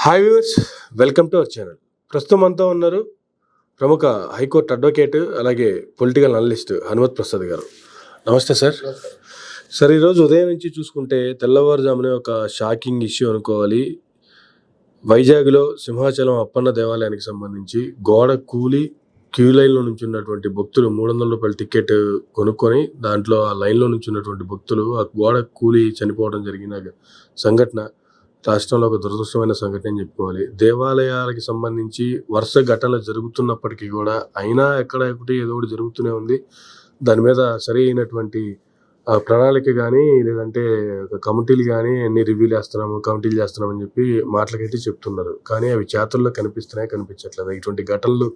Hi viewers, welcome to our channel. ప్రస్తుతం అంతా ఉన్నారు ప్రముఖ హైకోర్టు అడ్వకేట్ అలాగే పొలిటికల్ అనలిస్ట్ హనుమత్ ప్రసాద్ గారు. నమస్తే సార్. సార్, ఈరోజు ఉదయం నుంచి చూసుకుంటే తెల్లవారుజామునే ఒక షాకింగ్ ఇష్యూ అనుకోవాలి. వైజాగ్లో సింహాచలం అప్పన్న దేవాలయానికి సంబంధించి గోడ కూలి క్యూ లైన్లో నుంచి ఉన్నటువంటి భక్తులు 300 రూపాయల టికెట్ కొనుక్కొని దాంట్లో ఆ లైన్లో నుంచి ఉన్నటువంటి భక్తులు ఆ గోడ కూలి చనిపోవడం జరిగిన సంఘటన రాష్ట్రంలో ఒక దురదృష్టమైన సంఘటన అని చెప్పుకోవాలి. దేవాలయాలకి సంబంధించి వరుస ఘటనలు జరుగుతున్నప్పటికీ కూడా అయినా ఎక్కడ ఒకటి ఏదో ఒకటి జరుగుతూనే ఉంది. దాని మీద సరి అయినటువంటి ప్రణాళిక కానీ లేదంటే కమిటీలు కానీ అన్ని రివ్యూలు కమిటీలు చేస్తున్నామని చెప్పి మాటలకైతే చెప్తున్నారు. కానీ అవి చేతుల్లో కనిపించట్లేదు. ఇటువంటి ఘటనలు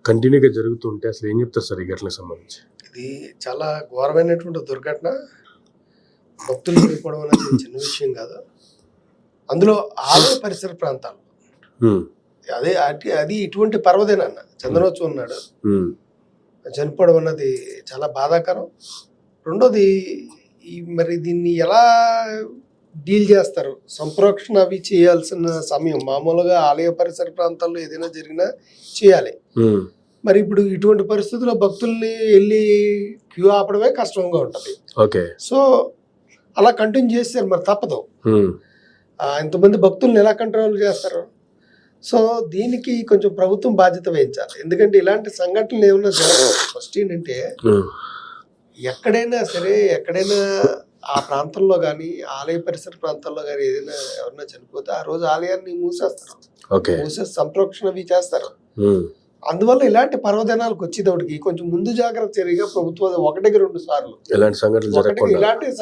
కంటిన్యూగా జరుగుతుంటే అసలు ఏం చెప్తారు సార్ ఈ ఘటనకు సంబంధించి? ఇది చాలా ఘోరమైనటువంటి దుర్ఘటన. భక్తులు చనిపోవడం అనేది చిన్న విషయం కాదు. అందులో ఆలయ పరిసర ప్రాంతాలు అది ఇటువంటి పర్వదేనన్న చందనోత్సవం ఉన్నాడు చనిపోవడం అన్నది చాలా బాధాకరం. రెండోది మరి దీన్ని ఎలా డీల్ చేస్తారు? సంప్రోక్షణ అవి చేయాల్సిన సమయం మామూలుగా ఆలయ పరిసర ప్రాంతాల్లో ఏదైనా జరిగినా చేయాలి. మరి ఇప్పుడు ఇటువంటి పరిస్థితుల్లో భక్తుల్ని వెళ్ళి క్యూ ఆపడమే కష్టంగా ఉంటుంది. సో అలా కంటిన్యూ చేస్తారు, మరి తప్పదు. ఇంతమంది భక్తుల్ని ఎలా కంట్రోల్ చేస్తారు? సో దీనికి కొంచెం ప్రభుత్వం బాధ్యత వహించాలి. ఎందుకంటే ఇలాంటి సంఘటనలు ఏమన్నా జరగవు. ఫస్ట్ ఏంటంటే ఎక్కడైనా ఆ ప్రాంతంలో కానీ ఆలయ పరిసర ప్రాంతాల్లో కానీ ఏదైనా ఎవరైనా చనిపోతే ఆ రోజు ఆలయాన్ని మూసేస్తారు, మూసేసి సంప్రోక్షణ అవి చేస్తారు. అందువల్ల ఇలాంటి పర్వదినాలకు వచ్చేటప్పటికి కొంచెం ముందు జాగ్రత్త చర్యగా ప్రభుత్వం 1-2 సార్లు ఇలాంటి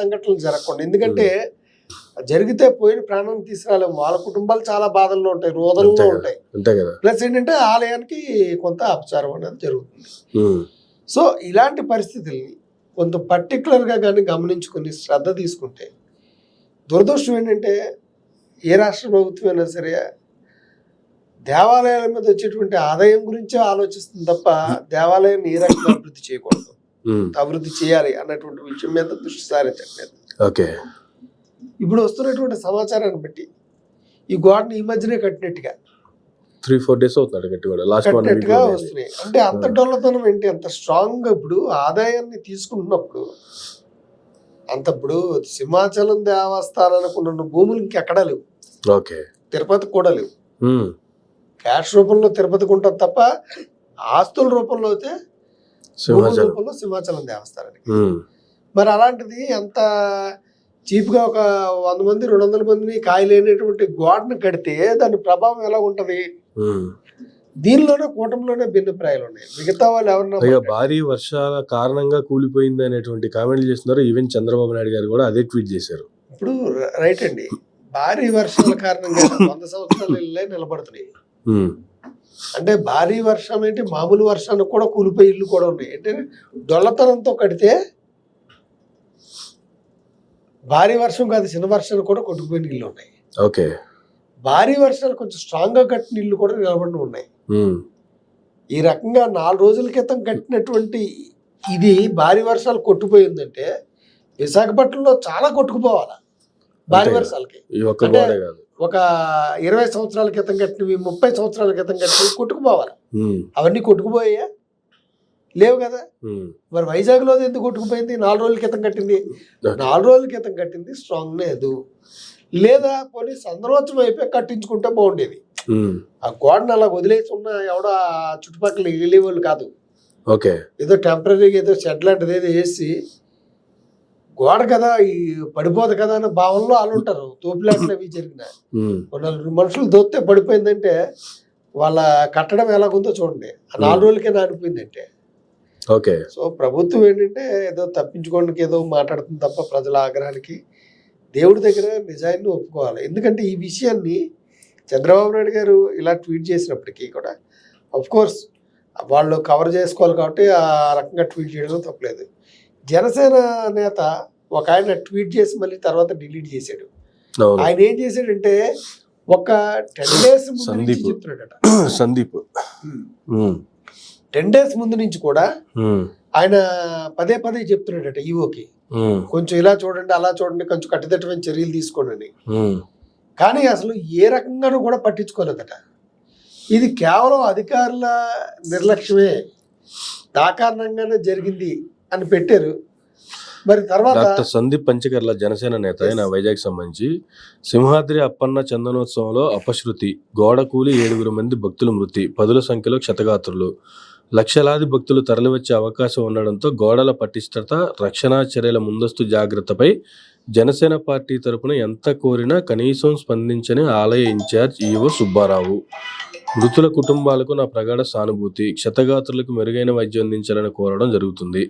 సంఘటనలు జరగకుండా. ఎందుకంటే జరిగితే పోయిన ప్రాణం తీసుకురాలేము. వాళ్ళ కుటుంబాలు చాలా బాధల్లో ఉంటాయి, రోదనలో ఉంటాయి. ప్లస్ ఏంటంటే ఆలయానికి కొంత అపచారం అనేది జరుగుతుంది. సో ఇలాంటి పరిస్థితుల్ని కొంత పర్టికులర్గా కానీ గమనించుకుని శ్రద్ధ తీసుకుంటే, దురదృష్టం ఏంటంటే ఏ రాష్ట్ర ప్రభుత్వం అయినా సరే దేవాలయాల మీద వచ్చేటువంటి ఆదాయం గురించే ఆలోచిస్తుంది తప్ప దేవాలయాన్ని ఏ రకంగా అభివృద్ధి చేయకూడదు, అభివృద్ధి చేయాలి అన్నటువంటి విషయం మీద దృష్టి సారించట్లేదు. ఇప్పుడు వస్తున్నటువంటి సమాచారాన్ని బట్టి ఈ గోడని ఈ మధ్యనే కట్టినట్టుగా 3-4 days అవుతున్నాడు కట్టినట్టుగా వస్తున్నాయి. అంటే అంత డొల్లతనం ఏంటి? అంత స్ట్రాంగ్ గా ఇప్పుడు ఆదాయాన్ని తీసుకుంటున్నప్పుడు ఇప్పుడు సింహాచలం దేవస్థానానికి ఉన్న భూములు ఇంకెక్కడా లేవు, తిరుపతి కూడా లేవు. క్యాష్ రూపంలో తిరుపతికి ఉంటుంది తప్ప ఆస్తుల రూపంలో అయితే రూపంలో సింహాచలం దేవస్థానానికి. మరి అలాంటిది ఎంత చీప్ గా ఒక 100 మంది 200 మందిని కాయలేనటువంటి గోడను కడితే దాని ప్రభావం ఎలా ఉంటది? దీనిలోనే కూటమిలోనే భిన్నప్రాయాలు ఉన్నాయి. మిగతా వాళ్ళు ఎవరన్నా భారీ వర్షాల కారణంగా కూలిపోయింది అనేటువంటి కామెంట్లు చేస్తున్నారు. ఈవెన్ చంద్రబాబు నాయుడు గారు కూడా అదే ట్వీట్ చేశారు. ఇప్పుడు రైట్ అండి, భారీ వర్షాల కారణంగా 100 సంవత్సరాలు నిలబడుతున్నాయి. అంటే భారీ వర్షం ఏంటి, మామూలు వర్షానికి కూడా కూలిపోయి ఇల్లు కూడా ఉన్నాయి. అంటే దొల్లతనంతో కడితే భారీ వర్షం కాదు, చిన్న వర్షాలు కూడా కొట్టుకుపోయిన ఇల్లు ఉన్నాయి. భారీ వర్షాలు కొంచెం స్ట్రాంగ్ గా కట్టిన ఇల్లు కూడా నిలబడి ఉన్నాయి. ఈ రకంగా 4 రోజుల క్రితం కట్టినటువంటి ఇది భారీ వర్షాలు కొట్టుకుపోయిందంటే విశాఖపట్నంలో చాలా కొట్టుకుపోవాలా భారీ వర్షాలకి. ఒక 20 సంవత్సరాల క్రితం కట్టినవి, 30 సంవత్సరాల క్రితం కట్టినవి కొట్టుకుపోవాలి. అవన్నీ కొట్టుకుపోయా లేవు కదా. మరి వైజాగ్ లో ఎందుకు కొట్టుకుపోయింది? 4 రోజుల క్రితం కట్టింది. 4 రోజుల క్రితం కట్టింది స్ట్రాంగ్ లేదు. లేదా పోనీ సందర్భోత్సవం అయిపోయి కట్టించుకుంటే బాగుండేది. ఆ గోడను అలా వదిలేసి ఉన్న ఎవడో చుట్టుపక్కల వెళ్ళేవాళ్ళు కాదు. ఏదో టెంపరీగా ఏదో షెడ్ లాంటిది ఏదో వేసి గోడ కదా ఈ పడిపోదు కదా అనే భావనలో వాళ్ళు ఉంటారు. తోపులాట్లు అవి జరిగిన 4 మనుషులు దొత్తే పడిపోయిందంటే వాళ్ళ కట్టడం ఎలాగుందో చూడండి. ఆ 4 రోజులకే నానిపోయిందంటే. సో ప్రభుత్వం ఏంటంటే ఏదో తప్పించుకోవడానికి ఏదో మాట్లాడుతుంది తప్ప ప్రజల ఆగ్రహానికి దేవుడి దగ్గర నిజాన్ని ఒప్పుకోవాలి. ఎందుకంటే ఈ విషయాన్ని చంద్రబాబు నాయుడు గారు ఇలా ట్వీట్ చేసినప్పటికీ కూడా అఫ్ కోర్స్ వాళ్ళు కవర్ చేసుకోవాలి కాబట్టి ఆ రకంగా ట్వీట్ చేయడం తప్పలేదు. జనసేన నేత ఒక ఆయన ట్వీట్ చేసి మళ్ళీ తర్వాత డిలీట్ చేశాడు. ఆయన ఏం చేశాడంటే ఒక 10 days ముందు నుంచి చెప్తున్నాడట సందీప్. 10 days ముందు నుంచి కూడా ఆయన పదే చెప్తున్నాడట ఈవోకి, కొంచెం ఇలా చూడండి అలా చూడండి, కొంచెం కట్టుదిట్టమైన చర్యలు తీసుకోండి. కానీ అసలు ఏ రకంగానూ కూడా పట్టించుకోలేదట. ఇది కేవలం అధికారుల నిర్లక్ష్యమే, దాకారణంగానే జరిగింది అని పెట్టారు. మరి తర్వాత డాక్టర్ సందీప్ పంచకర్ల జనసేన నేత ఆయన వైజాగ్ సంబంధించి సింహాద్రి అప్పన్న చందనోత్సవంలో అపశృతి, గోడ కూలి 7 మంది భక్తుల మృతి, పదుల సంఖ్యలో క్షతగాత్రులు, లక్షలాది భక్తులు తరలివచ్చే అవకాశం ఉండడంతో గోడల పటిష్టత, రక్షణా చర్యల ముందస్తు జాగ్రత్తపై జనసేన పార్టీ తరపున ఎంత కోరినా కనీసం స్పందించని ఆలయ ఇన్ఛార్జ్ ఈవో సుబ్బారావు. మృతుల కుటుంబాలకు నా ప్రగాఢ సానుభూతి, క్షతగాత్రులకు మెరుగైన వైద్యం అందించాలని కోరడం జరుగుతుంది.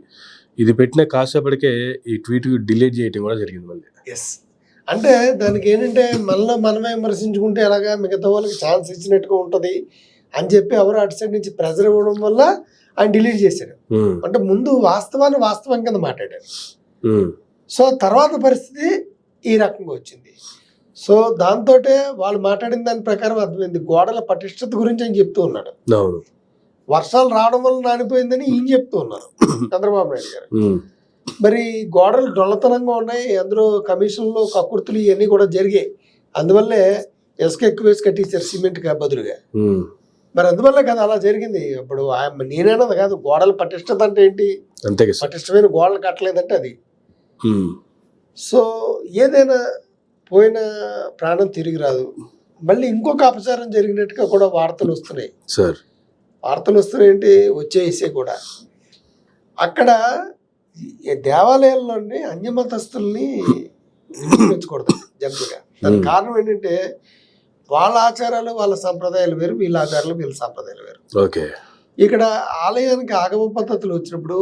ఇది పెట్టిన కాసేపటికే ఈ ట్వీట్ డిలీట్ చేయటం కూడా జరిగింది మళ్ళీ. ఎస్ అంటే దానికి ఏంటంటే మనమే విమర్శించుకుంటే ఎలాగా మిగతా వాళ్ళకి ఛాన్స్ ఇచ్చినట్టుగా ఉంటుంది అని చెప్పి ఎవరు అటు సైడ్ నుంచి ప్రెజర్ ఇవ్వడం వల్ల ఆయన డిలీట్ చేశాడు. అంటే ముందు వాస్తవాన్ని వాస్తవం కింద మాట్లాడారు. సో తర్వాత పరిస్థితి ఈ రకంగా వచ్చింది. సో దాంతో వాళ్ళు మాట్లాడిన దాని ప్రకారం అర్థమైంది, గోడల పటిష్టత గురించి ఆయన చెప్తూ ఉన్నాడు. వర్షాలు రావడం వల్ల నానిపోయిందని ఈయన చెప్తూ ఉన్నారు చంద్రబాబు నాయుడు గారు. మరి గోడలు డొల్లతనంగా ఉన్నాయి, అందులో కమిషన్లు కక్కుర్తులు ఇవన్నీ కూడా జరిగాయి. అందువల్లే ఇసుక ఎక్కువ వేసి కట్టించారు సిమెంట్ బదులుగా. మరి అందువల్ల కదా అలా జరిగింది. ఇప్పుడు నేనేనది కాదు, గోడల పటిష్టత అంటే ఏంటి, పటిష్టమైన గోడలు కట్టలేదంటే అది. సో ఏదైనా పోయిన ప్రాణం తిరిగి రాదు. మళ్ళీ ఇంకొక అపచారం జరిగినట్టుగా కూడా వార్తలు వస్తున్నాయి. వార్తలు వస్తున్నాయంటే వచ్చేసే కూడా అక్కడ దేవాలయాల్లోని అన్యమతస్తుల్ని పెంచకూడదు జనరల్గా. దానికి కారణం ఏంటంటే వాళ్ళ ఆచారాలు వాళ్ళ సంప్రదాయాలు వేరు, వీళ్ళ ఆచారాలు వీళ్ళ సంప్రదాయాలు వేరు. ఇక్కడ ఆలయానికి ఆగమ పద్ధతులు వచ్చినప్పుడు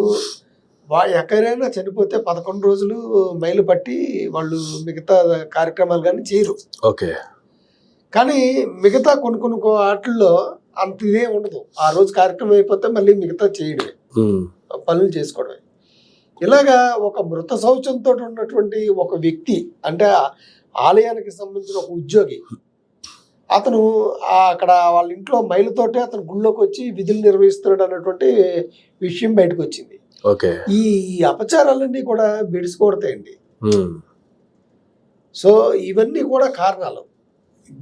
ఎక్కడైనా చనిపోతే 11 రోజులు మైలు పట్టి వాళ్ళు మిగతా కార్యక్రమాలు కానీ చేయరు. కానీ మిగతా కొన్ని వాటిల్లో అంత ఇదే ఉండదు. ఆ రోజు కార్యక్రమం అయిపోతే మళ్ళీ మిగతా చేయడమే, పనులు చేసుకోవడమే. ఇలాగా ఒక మృత శౌచంతో ఉన్నటువంటి ఒక వ్యక్తి, అంటే ఆలయానికి సంబంధించిన ఒక ఉద్యోగి, అతను అక్కడ వాళ్ళ ఇంట్లో మైలుతోటే అతను గుళ్ళోకి వచ్చి విధులు నిర్వహిస్తున్నాడు అన్నటువంటి విషయం బయటకు వచ్చింది. ఈ అపచారాలన్నీ కూడా బెడిసికొడతాయండి. సో ఇవన్నీ కూడా కారణాలు.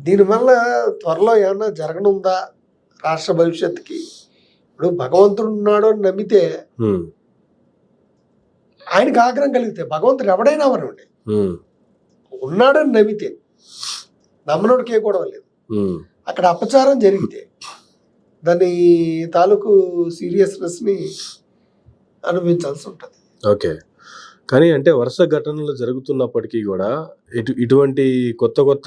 దీనివల్ల త్వరలో ఏమన్నా జరగనుందా రాష్ట్ర భవిష్యత్తుకి? ఇప్పుడు భగవంతుడు ఉన్నాడు అని నమ్మితే, ఆయనకి ఆగ్రహం కలిగితే, భగవంతుడు ఎవడైనా అవనండి ఉన్నాడని నమ్మితే, నమ్మనోడికి ఏ గొడవ లేదు. అక్కడ అపచారం జరిగితే దాని తాలూకు సీరియస్నెస్ని అనుభవించాల్సి ఉంటుంది. కానీ అంటే వరుస ఘటనలు జరుగుతున్నప్పటికీ కూడా ఇటువంటి కొత్త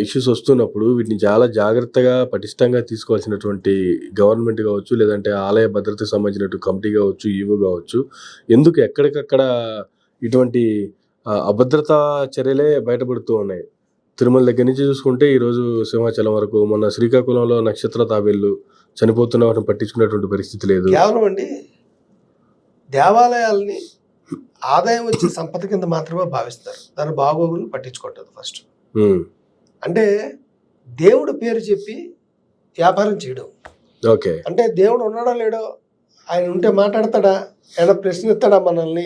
ఇష్యూస్ వస్తున్నప్పుడు వీటిని చాలా జాగ్రత్తగా పటిష్టంగా తీసుకోవాల్సినటువంటి గవర్నమెంట్ కావచ్చు, లేదంటే ఆలయ భద్రతకు సంబంధించినటువంటి కమిటీ కావచ్చు, ఈవో కావచ్చు, ఎందుకు ఎక్కడికక్కడ ఇటువంటి అభద్రతా చర్యలే బయటపడుతూ ఉన్నాయి. తిరుమల దగ్గర నుంచి చూసుకుంటే ఈరోజు సింహాచలం వరకు, మొన్న శ్రీకాకుళంలో నక్షత్ర తాబేళ్లు చనిపోతున్న వాటిని పట్టించుకునేటువంటి పరిస్థితి లేదు. కేవలం అండి దేవాలయాల్ని ఆదాయం వచ్చే సంపద కింద మాత్రమే భావిస్తారు, దాని బాగోగులు పట్టించుకుంటారు. ఫస్ట్ అంటే దేవుడు పేరు చెప్పి వ్యాపారం చేయడం. అంటే దేవుడు ఉన్నాడో లేడో, ఆయన ఉంటే మాట్లాడతాడా, ఏమైనా ప్రశ్నిస్తాడా మనల్ని?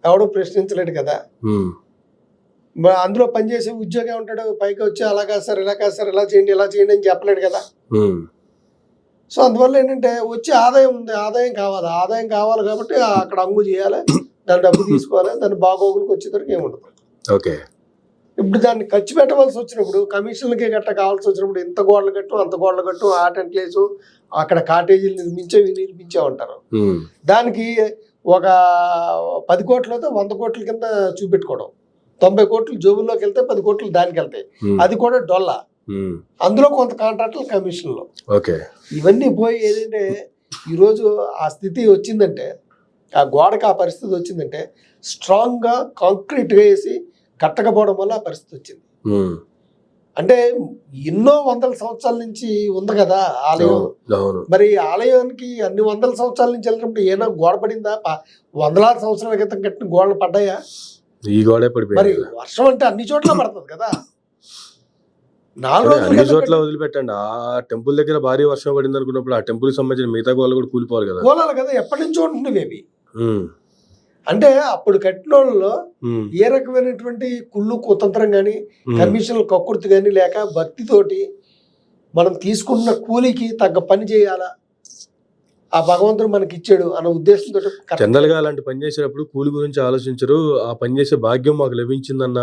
ఎవడో ప్రశ్నించలేడు కదా. అందులో పనిచేసే ఉద్యోగం ఉంటాడు, పైకి వచ్చి అలా కాదు సార్, ఇలా కాదు సార్, ఇలా చేయండి అని చెప్పలేడు కదా. సో అందువల్ల ఏంటంటే వచ్చి ఆదాయం ఉంది, ఆదాయం కావాలి కాబట్టి అక్కడ అంగు చేయాలి, దాని డబ్బు తీసుకోవాలి, దాని బాగోగులకు వచ్చేసరికి ఏముండదు. ఇప్పుడు దాన్ని ఖర్చు పెట్టవలసి వచ్చినప్పుడు, కమిషన్లకి గట్ట కావాల్సి వచ్చినప్పుడు ఇంత గోడలు కట్టు, అంత గోడలు కట్టు, ఆ టెంట్లేసు, అక్కడ కాటేజీలు నిర్మించే ఉంటారు. దానికి ఒక 10 కోట్లతో 100 కోట్ల కింద చూపెట్టుకోవడం, 90 కోట్లు జోబుల్లోకి వెళ్తే 10 కోట్లు దానికి వెళ్తాయి, అది కూడా డొల్లా. అందులో కొంత కాంట్రాక్టులు కమిషన్లో. ఇవన్నీ పోయి ఏంటంటే ఈరోజు ఆ స్థితి వచ్చిందంటే, ఆ గోడకి ఆ పరిస్థితి వచ్చిందంటే స్ట్రాంగ్గా కాంక్రీట్గా వేసి కట్టకపోవడం వల్ల ఆ పరిస్థితి వచ్చింది. అంటే ఎన్నో వందల సంవత్సరాల నుంచి ఉంది కదా ఆలయం. మరి ఆలయానికి అన్ని వందల సంవత్సరాల నుంచి వెళ్ళినప్పుడు ఏమైనా గోడ పడిందా? వందలాది సంవత్సరాల క్రితం కట్టిన గోడలు పడ్డాయా? ఈ గోడే పడిపోయింది. మరి వర్షం అంటే అన్ని చోట్ల పడుతుంది కదా. 4 అన్ని చోట్ల వదిలిపెట్టండి, ఆ టెంపుల్ దగ్గర భారీ వర్షం పడింది అనుకున్నప్పుడు ఆ టెంపుల్ కి సంబంధించిన మిగతా గోడలు కూడా కూలిపోవాలి కదా. కూలాలి కదా, ఎప్పటి నుంచో ఉంటున్నవి అవి. అంటే అప్పుడు కట్టిన వాళ్ళలో ఉమ్, ఏ రకమైనటువంటి కుళ్ళు కుతంత్రం కానీ ఉమ్, కమిషన్ల కక్కుర్తి కానీ లేక భక్తితోటి మనం తీసుకున్న కూలికి తగ్గ పని చేయాలా, ఆ భగవంతుడు మనకి ఇచ్చాడు అన్న ఉద్దేశంతో జనరల్ గా అలాంటి పని చేసేటప్పుడు కూలి గురించి ఆలోచించరు, ఆ పని చేసే భాగ్యం మాకు లభించిందన్న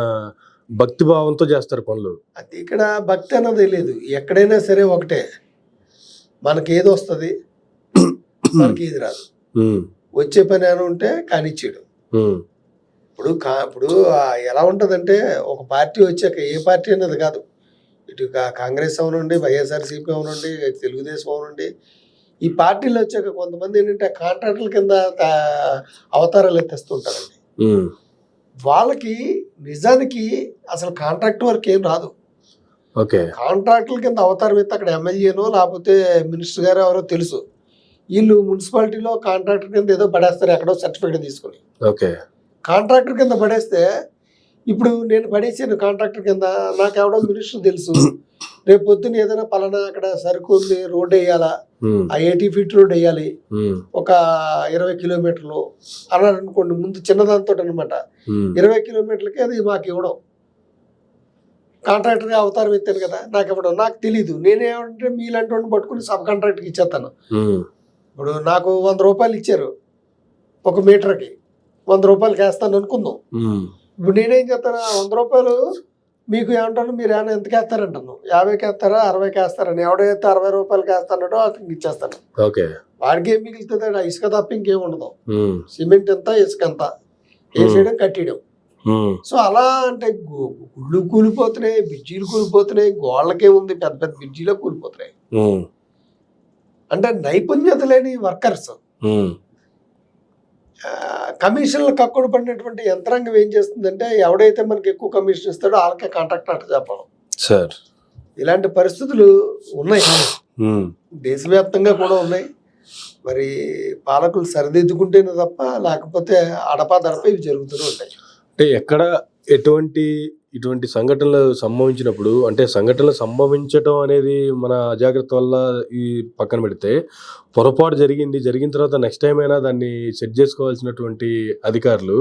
భక్తి భావంతో చేస్తారు పనులు. అది ఇక్కడ భక్తి అన్నది లేదు. ఎక్కడైనా సరే ఒకటే, మనకి ఏది వస్తుంది, మనకి ఏది రాదు. ఉమ్, వచ్చే పని అని ఉంటే కానిచ్చాడు. ఉమ్, ఇప్పుడు ఎలా ఉంటుందంటే, ఒక పార్టీ వచ్చాక ఏ పార్టీ అనేది కాదు, ఇటు కాంగ్రెస్ అవనండి, వైఎస్ఆర్సీపీ అవనండి, తెలుగుదేశం అవనండి, ఈ పార్టీలు వచ్చాక కొంతమంది ఏంటంటే కాంట్రాక్టుల కింద అవతారాలు ఎత్తేస్తుంటారండి. ఉమ్, వాళ్ళకి నిజానికి అసలు కాంట్రాక్ట్ వర్క్ ఏం రాదు. ఓకే. కాంట్రాక్టుల కింద అవతారం ఎత్తే అక్కడ ఎమ్మెల్యేనో లేకపోతే మినిస్టర్ గారు ఎవరో తెలుసు, వీళ్ళు మున్సిపాలిటీలో కాంట్రాక్టర్ కింద ఏదో పడేస్తారు ఎక్కడో సర్టిఫికేట్ తీసుకుని. ఓకే. కాంట్రాక్టర్ కింద పడేస్తే ఇప్పుడు నేను పడేసాను కాంట్రాక్టర్ కింద, నాకు ఎవడో మినిస్టర్ తెలుసు, రేపు పొద్దున్న ఏదైనా పలానా అక్కడ సరుకు ఉంది, రోడ్ వేయాలా, ఉమ్, ఆ 80 ఫీట్ రోడ్ వేయాలి, ఉమ్, ఒక 20 కిలోమీటర్లు అన్నారు అనుకోండి, ముందు చిన్నదాంతో అనమాట, ఉమ్, 20 కిలోమీటర్లకి అది మాకు ఇవ్వడం. కాంట్రాక్టర్గా అవతారం ఎత్తాను కదా, నాకు ఇవ్వడం నాకు తెలీదు. నేనేమంటే మీలాంటి వాడిని పట్టుకుని సబ్ కాంట్రాక్టర్కి ఇచ్చేస్తాను. ఉమ్, ఇప్పుడు నాకు 100 రూపాయలు ఇచ్చారు, ఒక మీటర్కి 100 రూపాయలకి వేస్తాను అనుకుందాం. ఉమ్, ఇప్పుడు నేనేం చేస్తాను, 100 రూపాయలు మీకు ఏమంటాను, మీరు ఏమైనా ఎంతకి వేస్తారంటాను, 50కి వేస్తారా 60కి వేస్తారని, ఎవడైతే 60 రూపాయలకి వేస్తానో అతనికి ఇచ్చేస్తాను. ఓకే. వాడికి ఏం మిగులుతుంది, ఆ ఇసుక తప్ప ఇంకేం ఉండదు. ఉమ్, సిమెంట్ ఎంత, ఇసుక ఎంత వేసేయడం, కట్టేయడం. ఉమ్, సో అలా అంటే గుళ్ళు కూలిపోతున్నాయి, బ్రిడ్జీలు కూలిపోతున్నాయి, గోళ్ళకేముంది పెద్ద పెద్ద బ్రిడ్జీలో కూలిపోతున్నాయి. ఉమ్, అంటే నైపుణ్యత లేని వర్కర్స్, ఉమ్, కమిషన్లు కక్కుడు పడినటువంటి యంత్రాంగం ఏం చేస్తుందంటే, ఎవడైతే మనకి ఎక్కువ కమిషన్ ఇస్తాడో వాళ్ళకే కాంట్రాక్ట్ అట్ట చెప్పడం. సార్. ఇలాంటి పరిస్థితులు ఉన్నాయి, ఉమ్, దేశవ్యాప్తంగా కూడా ఉన్నాయి. మరి పాలకులు సరిదిద్దుకుంటేనే తప్ప, లేకపోతే అడపాదడప ఇవి జరుగుతూనే ఉంటాయి. అంటే ఎక్కడ ఇటువంటి సంఘటనలు సంభవించినప్పుడు, అంటే సంఘటనలు సంభవించటం అనేది మన అజాగ్రత్త వల్ల ఈ పక్కన పెడితే, పొరపాటు జరిగిన తర్వాత నెక్స్ట్ టైం అయినా దాన్ని సెట్ చేసుకోవాల్సినటువంటి అధికారులు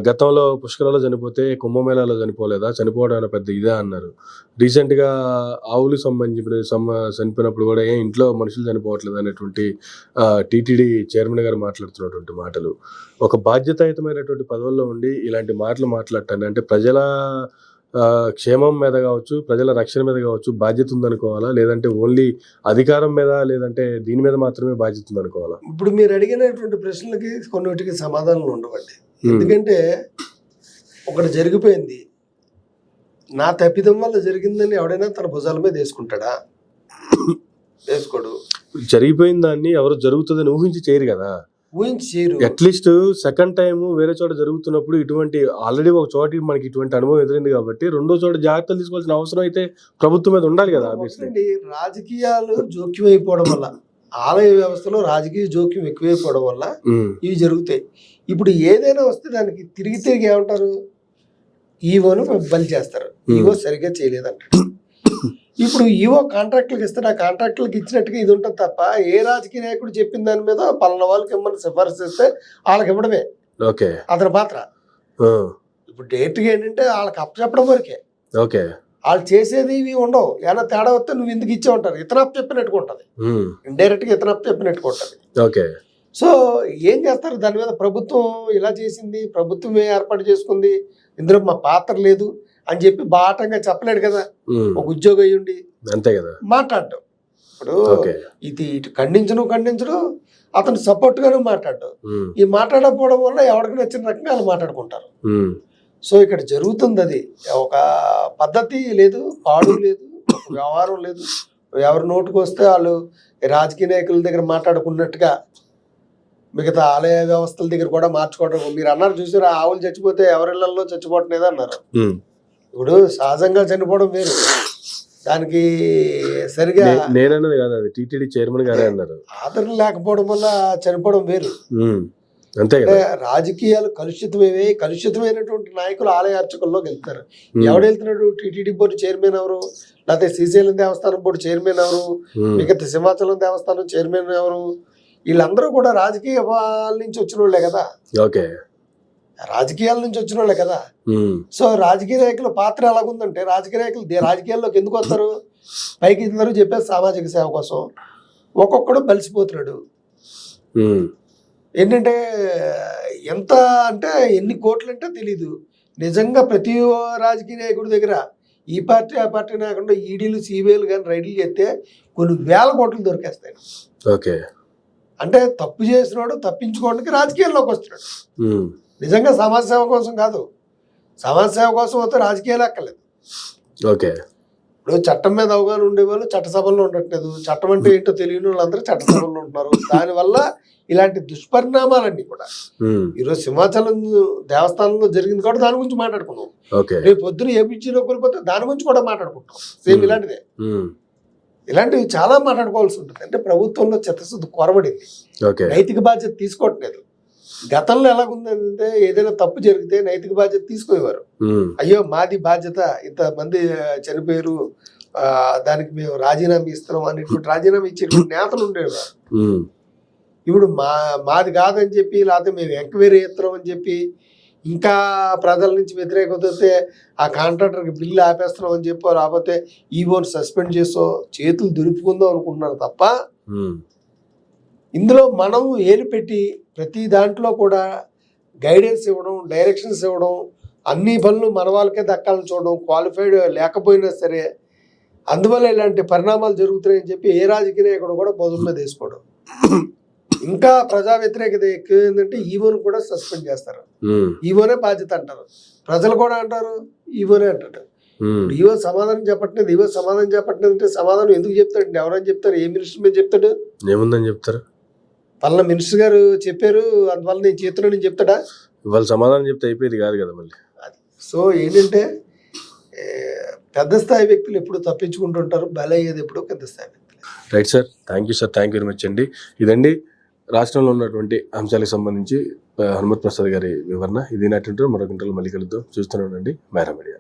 గతంలో పుష్కరాల్లో చనిపోతే కుంభమేళాలో చనిపోలేదా, చనిపోవడం అనే పెద్ద ఇదే అన్నారు. రీసెంట్గా ఆవులు చనిపోయినప్పుడు కూడా ఇంట్లో మనుషులు చనిపోవట్లేదు అనేటువంటి టీటీడీ చైర్మన్ గారు మాట్లాడుతున్నటువంటి మాటలు, ఒక బాధ్యతాయుతమైనటువంటి పదవుల్లో ఉండి ఇలాంటి మాటలు మాట్లాడటాన్ని, అంటే ప్రజల క్షేమం మీద కావచ్చు, ప్రజల రక్షణ మీద కావచ్చు బాధ్యత ఉందనుకోవాలా, లేదంటే ఓన్లీ అధికారం మీద, లేదంటే దీని మీద మాత్రమే బాధ్యత ఉందనుకోవాలా? ఇప్పుడు మీరు అడిగినటువంటి ప్రశ్నలకి కొన్నిటికి సమాధానాలు ఉండవండి. ఎందుకంటే ఒకటి జరిగిపోయింది, నా తప్పిదం వల్ల జరిగిందని ఎవడైనా తన భుజాల మీద వేసుకుంటాడా? వేసుకోడు. జరిగిపోయిన దాన్ని ఎవరు జరుగుతుందని ఊహించి చేయరు కదా, ఊహించి చేయరు. అట్లీస్ట్ సెకండ్ టైం వేరే చోట జరుగుతున్నప్పుడు ఇటువంటి ఆల్రెడీ ఒక చోట మనకి ఇటువంటి అనుభవం ఎదురైంది కాబట్టి రెండో చోట జాగ్రత్తలు తీసుకోవాల్సిన అవసరం అయితే ప్రభుత్వం మీద ఉండాలి కదా. ఒకటండి, రాజకీయాలు జోక్యం అయిపోవడం వల్ల, ఆలయ వ్యవస్థలో రాజకీయ జోక్యం ఎక్కువైపోవడం వల్ల ఇవి జరుగుతాయి. ఇప్పుడు ఏదైనా వస్తే దానికి తిరిగి ఏమంటారు, ఈవోను బలి చేస్తారు, ఈవో సరిగ్గా చేయలేదంటారు. ఇప్పుడు ఈవో కాంట్రాక్టులకు ఇస్తే ఆ కాంట్రాక్టులకు ఇచ్చినట్టుగా ఇది ఉంటుంది తప్ప, ఏ రాజకీయ నాయకుడు చెప్పిన దాని మీద పలానా వాళ్ళకి ఇమ్మని సిఫారసు చేస్తే వాళ్ళకి ఇవ్వడమే అతని పాత్ర. ఇప్పుడు డైరెక్ట్గా ఏంటంటే వాళ్ళకి అప్పచెప్పడం వరకే, వాళ్ళు చేసేది ఇవి ఉండవు. ఏమైనా తేడా వస్తే నువ్వు ఎందుకు ఇచ్చే ఉంటారు, ఇతను అప్పు చెప్పినట్టుగా ఉంటుంది, ఇండైరెక్ట్గా ఇతను అప్పు చెప్పినట్టుగా ఉంటుంది. సో ఏం చేస్తారు, దాని మీద ప్రభుత్వం ఇలా చేసింది, ప్రభుత్వమే ఏర్పాటు చేసుకుంది, ఇందులో మా పాత్ర లేదు అని చెప్పి బాటంగా చెప్పలేడు కదా ఒక ఉద్యోగం అయ్యుండి, అంతే కదా మాట్లాడటం. ఇప్పుడు ఇది ఇటు ఖండించడం అతను సపోర్ట్ గానే మాట్లాడటం, ఈ మాట్లాడకపోవడం వల్ల ఎవరికి నచ్చిన రకంగా వాళ్ళు మాట్లాడుకుంటారు. సో ఇక్కడ జరుగుతుంది అది, ఒక పద్ధతి లేదు, పాడు లేదు, ఒక వ్యవహారం లేదు. ఎవరి నోటుకు వస్తే వాళ్ళు రాజకీయ నాయకుల దగ్గర మాట్లాడుకున్నట్టుగా మిగతా ఆలయ వ్యవస్థల దగ్గర కూడా మార్చుకోవడం. మీరు అన్నారు చూసారు, ఆవులు చచ్చిపోతే ఎవరిళ్లలో చచ్చిపోవట్లేదు అన్నారు. ఇప్పుడు సహజంగా చనిపోవడం వేరు, దానికి సరిగా నేనన్నది కాదు, అది టీటీడీ చైర్మన్ గారే అన్నారు, ఆదరణ లేకపోవడం వల్ల చనిపోవడం వేరు. అంతే రాజకీయాలు కలుషితమైనటువంటి నాయకులు ఆలయ అర్చకుల్లోకి వెళ్తారు. ఎవడు వెళ్తున్నాడు, టీటీడీ బోర్డు చైర్మన్ ఎవరు, లేకపోతే శ్రీశైలం దేవస్థానం బోర్డు చైర్మన్ ఎవరు, మిగతా సింహాచలం దేవస్థానం చైర్మన్ ఎవరు, వీళ్ళందరూ కూడా రాజకీయాల నుంచి వచ్చిన వాళ్ళే కదా, ఓకే. రాజకీయాల నుంచి వచ్చిన వాళ్ళే కదా. సో రాజకీయ నాయకుల పాత్ర ఎలాగుందంటే, రాజకీయ నాయకులు రాజకీయాల్లోకి ఎందుకు వస్తారు, పైకి అందరూ చెప్పేసి సామాజిక సేవ కోసం, ఒక్కొక్కడు బలిసిపోతున్నాడు. ఏంటంటే ఎంత అంటే ఎన్ని కోట్లు అంటే తెలీదు. నిజంగా ప్రతి రాజకీయ నాయకుడి దగ్గర ఈ పార్టీ ఆ పార్టీ నాయకుండా ఈడీలు సిబిఐలు కానీ రైడ్లు చేస్తే కొన్ని వేల కోట్లు దొరికేస్తాయి. ఓకే. అంటే తప్పు చేసినాడు తప్పించుకోవడానికి రాజకీయాల్లోకి వస్తున్నాడు. నిజంగా సమాజ సేవ కోసం కాదు, సమాజ సేవ కోసం అయితే రాజకీయాలు ఎక్కర్లేదు. ఓకే. ఇప్పుడు చట్టం మీద అవగాహన ఉండేవాళ్ళు చట్టసభల్లో ఉండట్లేదు, చట్టం అంటే ఏంటో తెలియని వాళ్ళందరూ చట్టసభల్లో ఉంటున్నారు. దానివల్ల ఇలాంటి దుష్పరిణామాలన్నీ కూడా ఈరోజు సింహాచలం దేవస్థానంలో జరిగింది కూడా దాని గురించి మాట్లాడుకున్నాం. రేపు పొద్దున ఏపీలో కోల్పోతే దాని గురించి కూడా మాట్లాడుకుంటాం. సేమ్ ఇలాంటిదే, ఇలాంటివి చాలా మాట్లాడుకోవాల్సి ఉంటుంది. అంటే ప్రభుత్వంలో చిత్తశుద్ధి కొరబడింది, నైతిక బాధ్యత తీసుకోవట్లేదు. గతంలో ఎలాగుందంటే ఏదైనా తప్పు జరిగితే నైతిక బాధ్యత తీసుకునేవారు. అయ్యో మాది బాధ్యత, ఇంతమంది చనిపోయారు, దానికి మేము రాజీనామా ఇస్తున్నాం అనేటువంటి రాజీనామా ఇచ్చేటువంటి నేతలు ఉండేవారు. ఇప్పుడు మాది కాదని చెప్పి, లేకపోతే మేము ఎంక్వైరీ చేస్తున్నాం అని చెప్పి, ఇంకా ప్రజల నుంచి వ్యతిరేకత వస్తే ఆ కాంట్రాక్టర్కి బిల్లు ఆపేస్తున్నాం అని చెప్పో, లేకపోతే ఈవోని సస్పెండ్ చేసో చేతులు దులుపుకుందాం అనుకుంటున్నారు తప్ప, ఇందులో మనం ఏలు పెట్టి ప్రతి దాంట్లో కూడా గైడెన్స్ ఇవ్వడం, డైరెక్షన్స్ ఇవ్వడం, అన్ని పనులు మన వాళ్ళకే దక్కాలని చూడడం, క్వాలిఫైడ్ లేకపోయినా సరే, అందువల్ల ఇలాంటి పరిణామాలు జరుగుతున్నాయని చెప్పి ఏ రాజకీయ నాయకుడు కూడా బదులు మీద వేసుకోవడం. ఇంకా ప్రజా వ్యతిరేకత ఎక్కువ ఏంటంటే ఈవోను కూడా సస్పెండ్ చేస్తారు. ఈవోనే బాధ్యత అంటారు, ప్రజలు కూడా అంటారు ఈవోనే అంటారు. ఈవో సమాధానం చెప్పట్లేదు, ఈవో సమాధానం చెప్పట్లేదు అంటే సమాధానం ఎందుకు చెప్తాడు, ఎవరైనా చెప్తారు, ఏ మినిస్టర్ మీద చెప్తాడు, ఏముందని చెప్తారు, పలానా మినిస్టర్ గారు చెప్పారు అందువల్ల నేను చేతున్నా నేను చెప్తాడా, వాళ్ళు సమాధానం చెప్తే అయిపోయేది కాదు కదా మళ్ళీ. సో ఏంటంటే పెద్ద స్థాయి వ్యక్తులు ఎప్పుడు తప్పించుకుంటుంటారు, బలయ్యేది ఎప్పుడు పెద్ద స్థాయి వ్యక్తులు. Right sir, thank you sir, thank you very much అండి. ఇదండి రాష్ట్రంలో ఉన్నటువంటి అంశాలకు సంబంధించి హనుమత్ ప్రసాద్ గారి వివరణ. ఇది నాటి మరొక గంటలు మళ్ళీ కలుద్దాం. చూస్తూనే ఉండండి మైరా మీడియా.